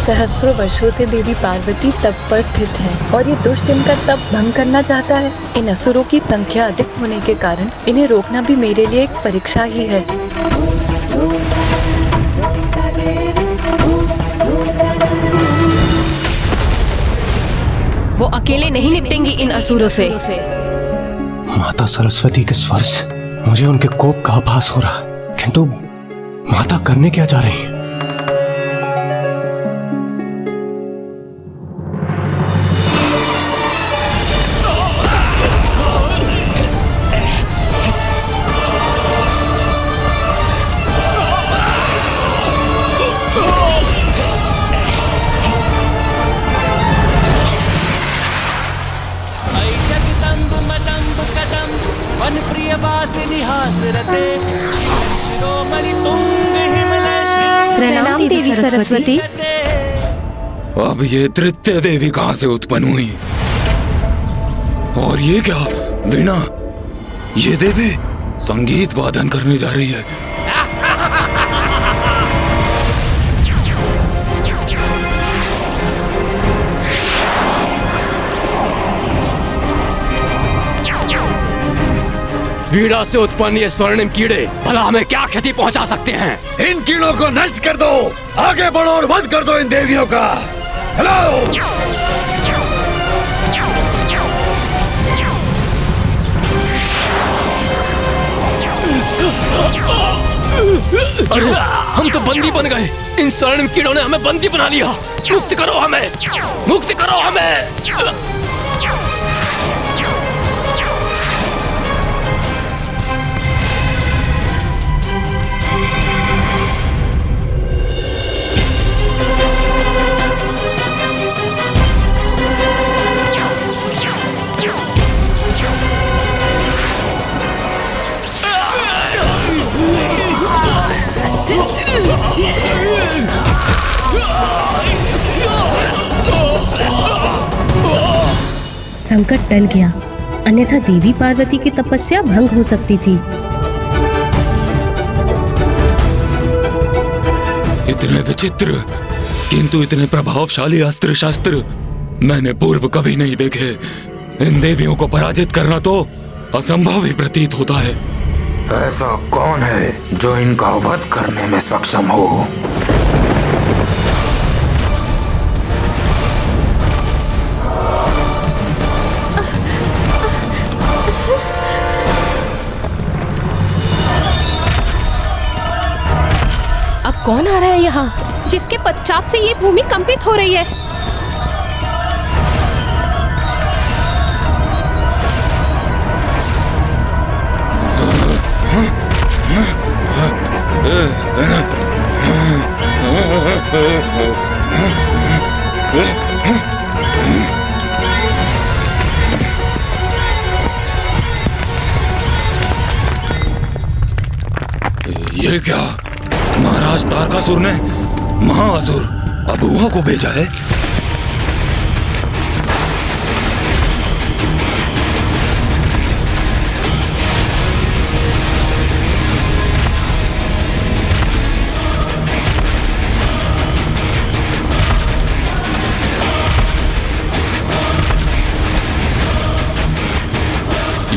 सहस्त्रों वर्षों से देवी पार्वती तप पर स्थित है और ये दुष्ट इनका तप भंग करना चाहता है। इन असुरों की संख्या अधिक होने के कारण इन्हें रोकना भी मेरे लिए एक परीक्षा ही है। वो अकेले नहीं निपटेंगी इन असुरों से। माता सरस्वती के स्वर से मुझे उनके कोप का आभास हो रहा, किंतु माता करने क्या जा रही है? प्रणाम देवी सरस्वती। अब ये तृतीय देवी कहां से उत्पन्न हुई? और ये क्या वीणा? ये देवी संगीत वादन करने जा रही है। वीणा से उत्पन्न ये स्वर्णिम कीड़े भला हमें क्या क्षति पहुंचा सकते हैं? इन कीड़ों को नष्ट कर दो, आगे बढ़ो और वध कर दो इन देवियों का। हेलो! अरे हम तो बंदी बन गए। इन स्वर्णिम कीड़ों ने हमें बंदी बना लिया। मुक्त करो हमें, मुक्त करो हमें। संकट टल गया, अन्यथा देवी पार्वती की तपस्या भंग हो सकती थी। इतने विचित्र किंतु इतने प्रभावशाली अस्त्र शस्त्र मैंने पूर्व कभी नहीं देखे। इन देवियों को पराजित करना तो असंभव ही प्रतीत होता है। ऐसा कौन है जो इनका वध करने में सक्षम हो? अब कौन आ रहा है यहाँ, जिसके पश्चात से ये भूमि कंपित हो रही है? ये क्या? महाराज तारकासुर ने महाअसुर अबुआ को भेजा है।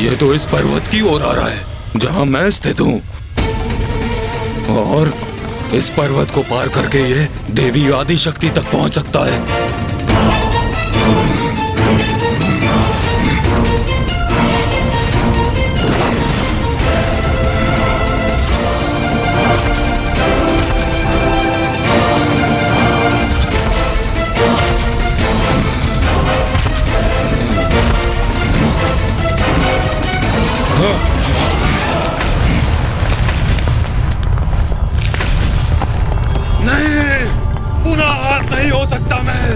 ये तो इस पर्वत की ओर आ रहा है जहां मैं स्थित हूं, और इस पर्वत को पार करके ये देवी आदि शक्ति तक पहुंच सकता है। नहीं, पुनः हार नहीं हो सकता मैं।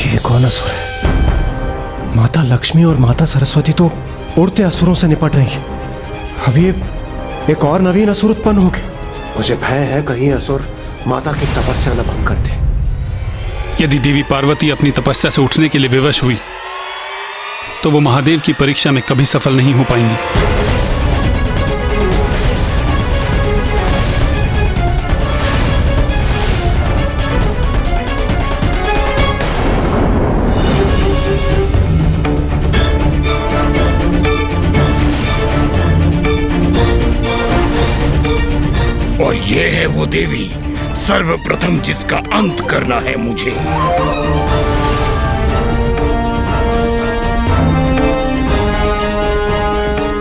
ये कौन असुर है? माता लक्ष्मी और माता सरस्वती तो उड़ते असुरों से निपट रही हैं। अभी एक और नवीन असुर उत्पन्न हो गए। मुझे भय है कहीं असुर माता की तपस्या न भंग कर दे। यदि देवी पार्वती अपनी तपस्या से उठने के लिए विवश हुई तो वो महादेव की परीक्षा में कभी सफल नहीं हो पाएंगी। और ये है वो देवी सर्वप्रथम जिसका अंत करना है मुझे।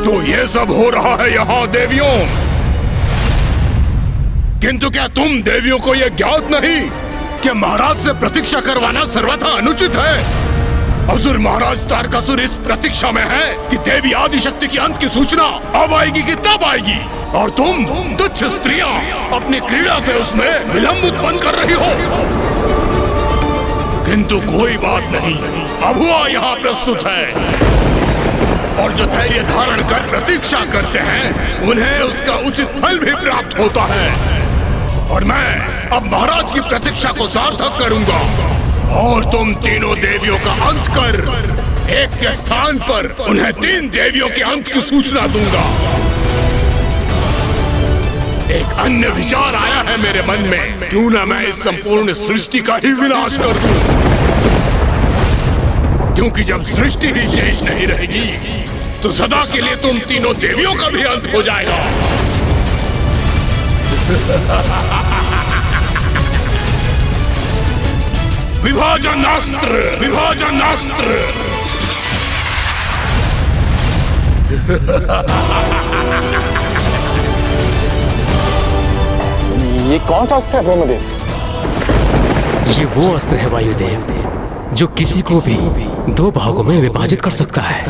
तो ये सब हो रहा है यहाँ देवियों, किंतु क्या तुम देवियों को यह ज्ञात नहीं कि महाराज से प्रतीक्षा करवाना सर्वथा अनुचित है? असुर महाराज तारकासुर इस प्रतीक्षा में है कि देवी आदिशक्ति की अंत की सूचना अब आएगी कि तब आएगी, और तुम तुच्छ स्त्रियां अपनी क्रीड़ा से उसमें विलंब उत्पन्न कर रही हो। किंतु कोई बात नहीं, अभुआ यहाँ प्रस्तुत है, और जो धैर्य धारण कर प्रतीक्षा करते हैं उन्हें उसका उचित फल भी प्राप्त होता है। और मैं अब महाराज की प्रतीक्षा को सार्थक करूंगा, और तुम तीनों देवियों का अंत कर एक के स्थान पर उन्हें 3 देवियों के अंत की सूचना दूंगा। एक अन्य विचार आया है मेरे मन में, क्यों ना मैं इस संपूर्ण सृष्टि का ही विनाश कर दूं, क्योंकि जब सृष्टि ही शेष नहीं रहेगी तो सदा के लिए तुम तीनों देवियों का भी अंत हो जाएगा। विभाजनास्त्र, विभाजनास्त्र। ये कौन सा अस्त्र है ब्रह्मदेव? ये वो अस्त्र है वायुदेव जो किसी को भी 2 भागों में विभाजित कर सकता है।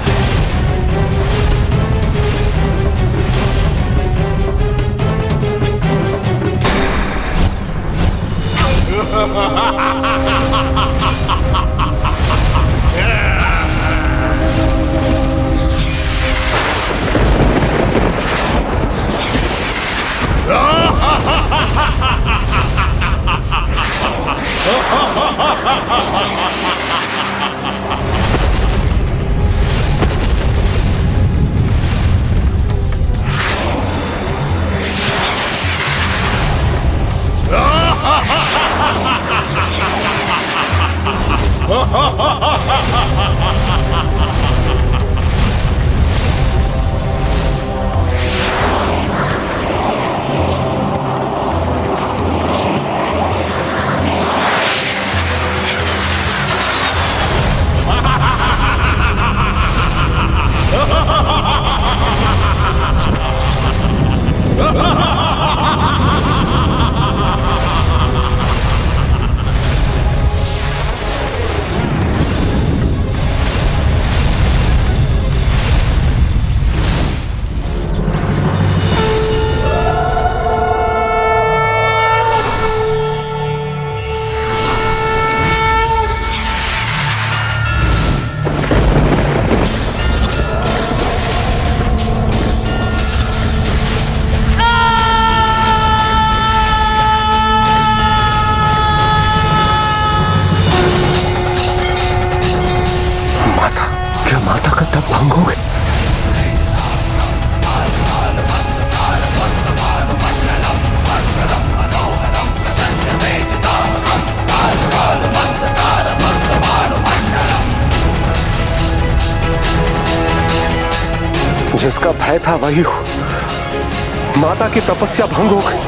माता का तप भंग हो गया। जिसका भय था वही हो, माता की तपस्या भंग हो गई।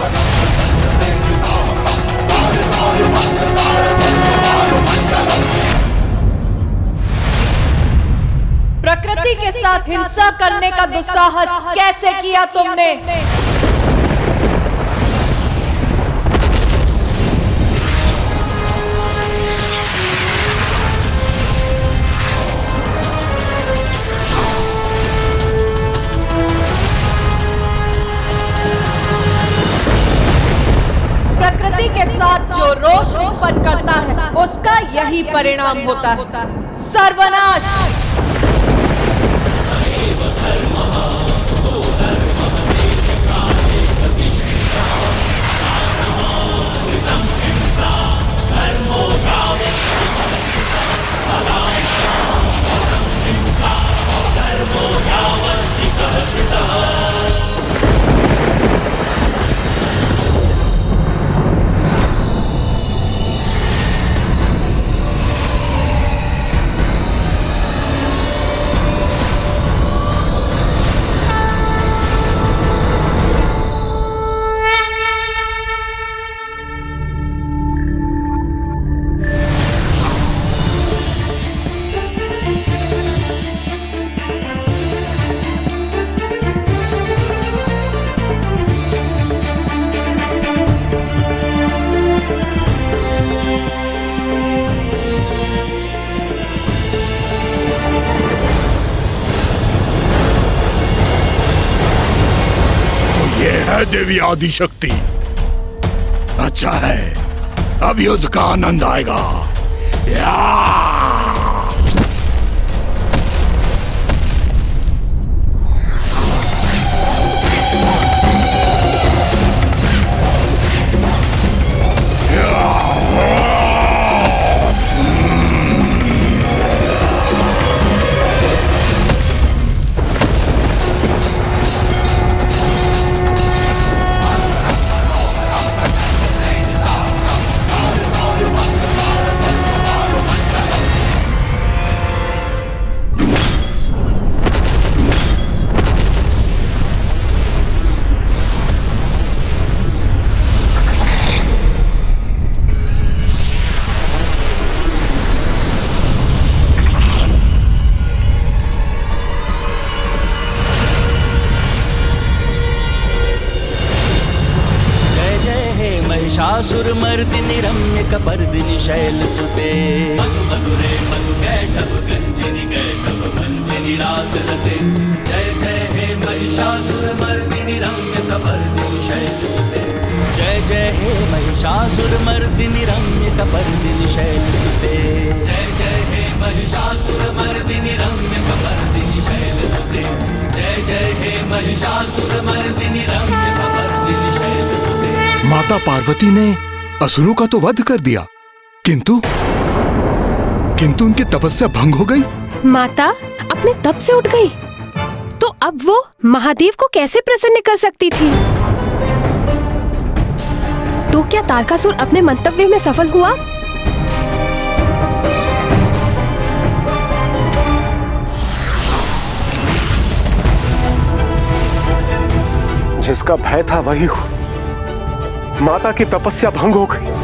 प्रकृति के साथ हिंसा करने का दुस्साहस कैसे किया तुमने? प्रकृति के साथ जो रोष उत्पन्न करता है उसका यही यही परिणाम होता है, सर्वनाश। देवी आदिशक्ति, अच्छा है, अब युद्ध का आनंद आएगा। महिषासुरमर्दिनि रम्य कपर्दिनि शैलसुते मधुरे मधुकैटभ गंजनि कैटभ भंजनि रासरते। जय जय हे महिषासुरमर्दिनि रम्य कपर्दिनि शैलसुते। जय जय हे महिषासुरमर्दिनि रम्य कपर्दिनि शैलसुते। जय जय हे महिषासुरमर्दिनि रम्य कपर्दिनि शैलसुते। जय जय हे महिषासुरमर्दिनि रम्य कपर्दिनि शैलसुते। माता पार्वती ने असुरों का तो वध कर दिया, किंतु उनकी तपस्या भंग हो गई। माता अपने तप से उठ गई, तो अब वो महादेव को कैसे प्रसन्न कर सकती थी? तो क्या तारकासुर अपने मंतव्य में सफल हुआ? जिसका भय था वही हुआ। माता की तपस्या भंग हो गई।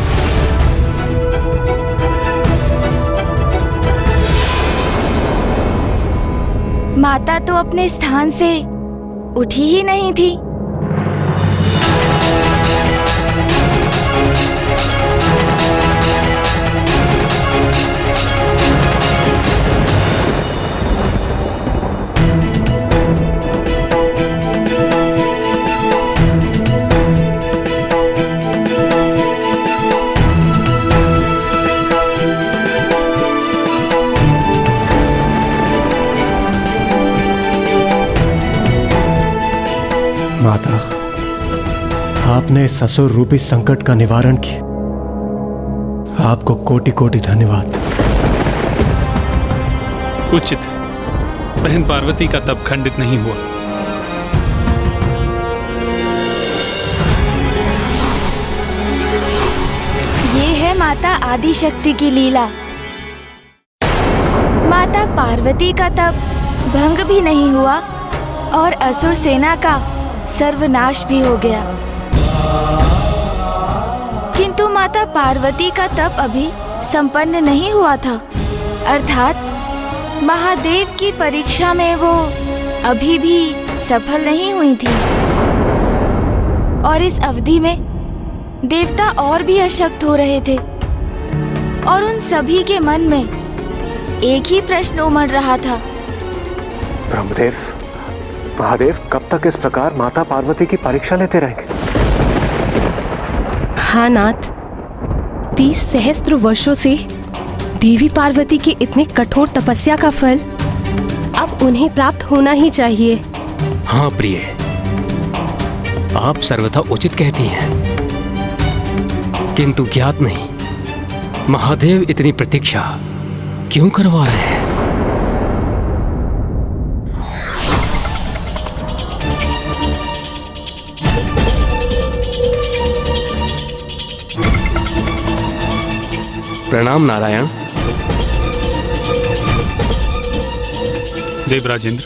माता तो अपने स्थान से उठी ही नहीं थी। माता, आपने इस असुर रूपी संकट का निवारण किया। आपको कोटि कोटि धन्यवाद। उचित, बहन पार्वती का तप खंडित नहीं हुआ। ये है माता आदिशक्ति की लीला। माता पार्वती का तप भंग भी नहीं हुआ और असुर सेना का सर्वनाश भी हो गया। किंतु माता पार्वती का तप अभी संपन्न नहीं हुआ था, अर्थात महादेव की परीक्षा में वो अभी भी सफल नहीं हुई थी। और इस अवधि में देवता और भी अशक्त हो रहे थे और उन सभी के मन में एक ही प्रश्न उमड़ रहा था। ब्रह्मदेव, महादेव कब तक इस प्रकार माता पार्वती की परीक्षा लेते रहेंगे? हाँ नाथ, 30 सहस्त्र वर्षों से देवी पार्वती की इतनी कठोर तपस्या का फल अब उन्हें प्राप्त होना ही चाहिए। हाँ प्रिय, आप सर्वथा उचित कहती हैं, किंतु ज्ञात नहीं महादेव इतनी प्रतीक्षा क्यों करवा रहे हैं। प्रणाम नारायण। देवराजेंद्र,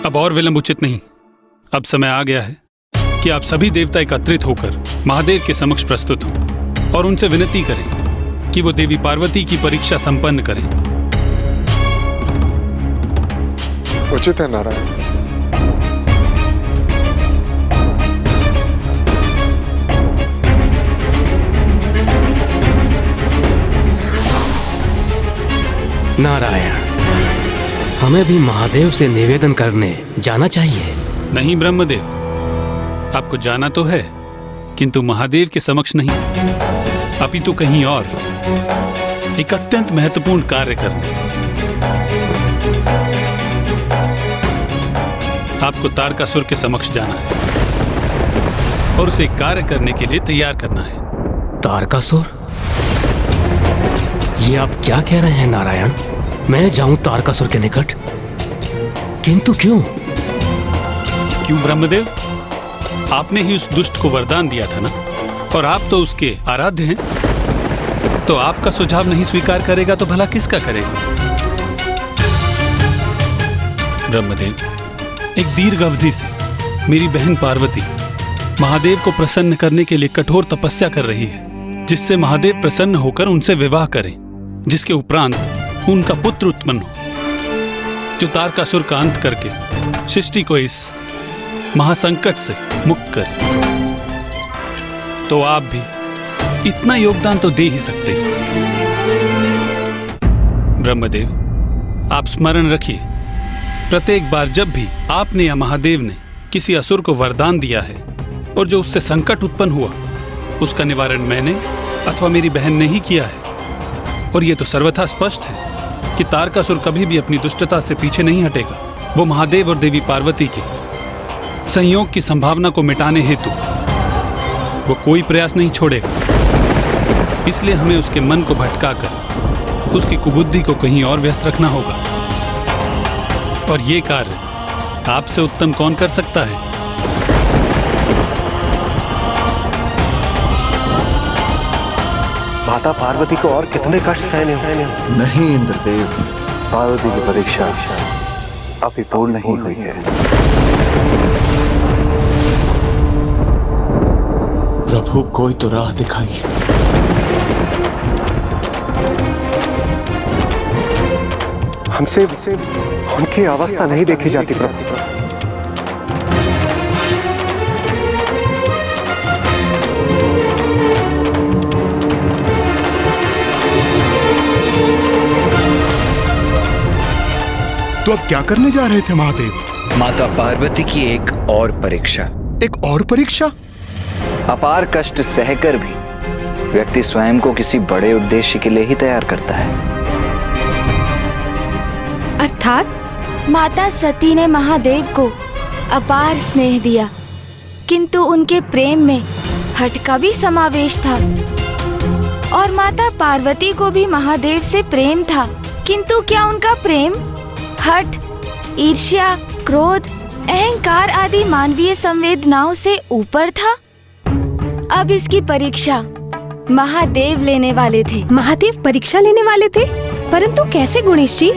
अब और विलंब उचित नहीं। अब समय आ गया है कि आप सभी देवता एकत्रित होकर महादेव के समक्ष प्रस्तुत हों और उनसे विनती करें कि वो देवी पार्वती की परीक्षा संपन्न करें। उचित है नारायण। नारायण, हमें भी महादेव से निवेदन करने जाना चाहिए। नहीं ब्रह्मदेव, आपको जाना तो है, किंतु महादेव के समक्ष नहीं, अपितु कहीं और एक अत्यंत महत्वपूर्ण कार्य करने। आपको तारकासुर के समक्ष जाना है और उसे कार्य करने के लिए तैयार करना है। तारकासुर? ये आप क्या कह रहे हैं नारायण? मैं जाऊं तारकासुर के निकट? किंतु क्यों? क्यों ब्रह्मदेव? आपने ही उस दुष्ट को वरदान दिया था ना, और आप तो उसके आराध्य हैं। तो आपका सुझाव नहीं स्वीकार करेगा तो भला किसका करेगा? ब्रह्मदेव, एक दीर्घ अवधि से मेरी बहन पार्वती महादेव को प्रसन्न करने के लिए कठोर तपस्या कर रही है, जिससे महादेव प्रसन्न होकर उनसे विवाह करें, जिसके उपरांत उनका पुत्र उत्पन्न हो, जो तारकासुर का अंत करके सृष्टि को इस महासंकट से मुक्त करे। तो आप भी इतना योगदान तो दे ही सकते हैं। ब्रह्मदेव, आप स्मरण रखिए, प्रत्येक बार जब भी आपने या महादेव ने किसी असुर को वरदान दिया है और जो उससे संकट उत्पन्न हुआ, उसका निवारण मैंने अथवा मेरी बहन ने ही किया है। और यह तो सर्वथा स्पष्ट है कि तारकासुर कभी भी अपनी दुष्टता से पीछे नहीं हटेगा। वो महादेव और देवी पार्वती के संयोग की संभावना को मिटाने हेतु वो कोई प्रयास नहीं छोड़ेगा। इसलिए हमें उसके मन को भटकाकर उसकी कुबुद्धि को कहीं और व्यस्त रखना होगा। और ये कार्य आपसे उत्तम कौन कर सकता है? माता पार्वती को और कितने कष्ट सहने नहीं इंद्रदेव, पार्वती की परीक्षा अभी पूर्ण नहीं हुई है। प्रभु, कोई तो राह दिखाई। हमसे उनकी अवस्था नहीं देखी जाती प्रभु। तो अब क्या करने जा रहे थे महादेव? माता पार्वती की एक और परीक्षा। एक और परीक्षा? अपार कष्ट सहकर भी व्यक्ति स्वयं को किसी बड़े उद्देश्य के लिए ही तैयार करता है। अर्थात माता सती ने महादेव को अपार स्नेह दिया, किंतु उनके प्रेम में हठ का भी समावेश था। और माता पार्वती को भी महादेव से प्रेम था, किंतु क्या उनका प्रेम हठ, ईर्ष्या, क्रोध, अहंकार आदि मानवीय संवेदनाओं से ऊपर था? अब इसकी परीक्षा महादेव लेने वाले थे। महादेव परीक्षा लेने वाले थे, परंतु कैसे गणेश जी? ओम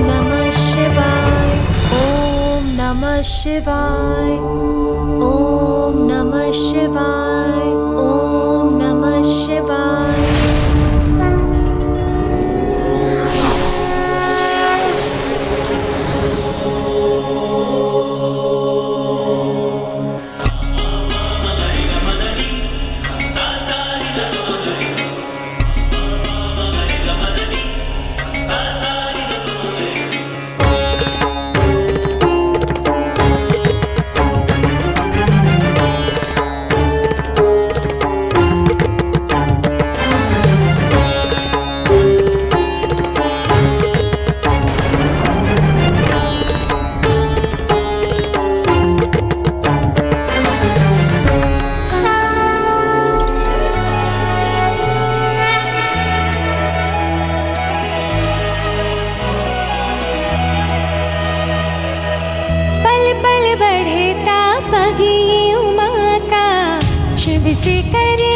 नमः शिवाय, ओम नमः शिवाय, ओम नमः शिवाय, ओम नमः शिवाय। से करे